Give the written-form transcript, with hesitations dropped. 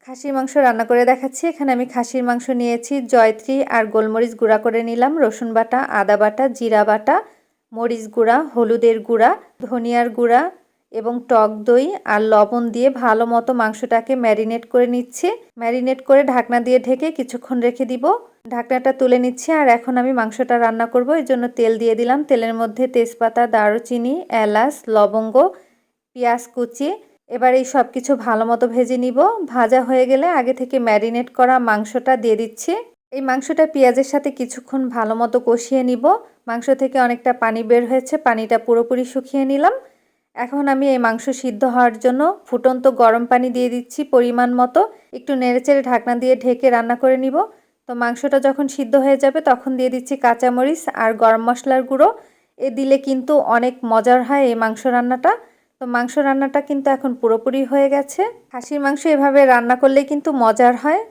খাসির মাংস রান্না করে দেখাচ্ছি। এখানে আমি খাসির মাংস নিয়েছি, জয়ত্রী আর গোলমরিচ গুঁড়া করে নিলাম, রসুন বাটা, আদা বাটা, জিরা বাটা, মরিচ গুঁড়া, হলুদের গুঁড়া, ধনিয়ার গুঁড়া এবং টক দই আর লবণ দিয়ে ভালো মতো মাংসটাকে ম্যারিনেট করে নিচ্ছি। ম্যারিনেট করে ঢাকনা দিয়ে ঢেকে কিছুক্ষণ রেখে দিব। ঢাকনাটা তুলে নিচ্ছি আর এখন আমি মাংসটা রান্না করব। এর জন্য তেল দিয়ে দিলাম। তেলের মধ্যে তেজপাতা, দারুচিনি, এলাচ, লবঙ্গ, পেঁয়াজ কুচি। এবার এই সব কিছু ভালো মতো ভেজে নিব। ভাজা হয়ে গেলে আগে থেকে ম্যারিনেট করা মাংসটা দিয়ে দিচ্ছি। এই মাংসটা পেঁয়াজের সাথে কিছুক্ষণ ভালো মতো কষিয়ে নিব। মাংস থেকে অনেকটা পানি বের হয়েছে, পানিটা পুরোপুরি শুকিয়ে নিলাম। এখন আমি এই মাংস সিদ্ধ হওয়ার জন্য ফুটন্ত গরম পানি দিয়ে দিচ্ছি পরিমাণ মতো। একটু নেড়েচেড়ে ঢাকনা দিয়ে ঢেকে রান্না করে নিব। তো মাংসটা যখন সিদ্ধ হয়ে যাবে তখন দিয়ে দিচ্ছি কাঁচামরিচ আর গরম মশলার গুঁড়ো। দিলে কিন্তু অনেক মজার হয় এই মাংস রান্নাটা। তো মাংস রান্নাটা কিন্তু এখন পুরোপুরি হয়ে গেছে। খাসির মাংস এভাবে রান্না করলেই কিন্তু মজার হয়।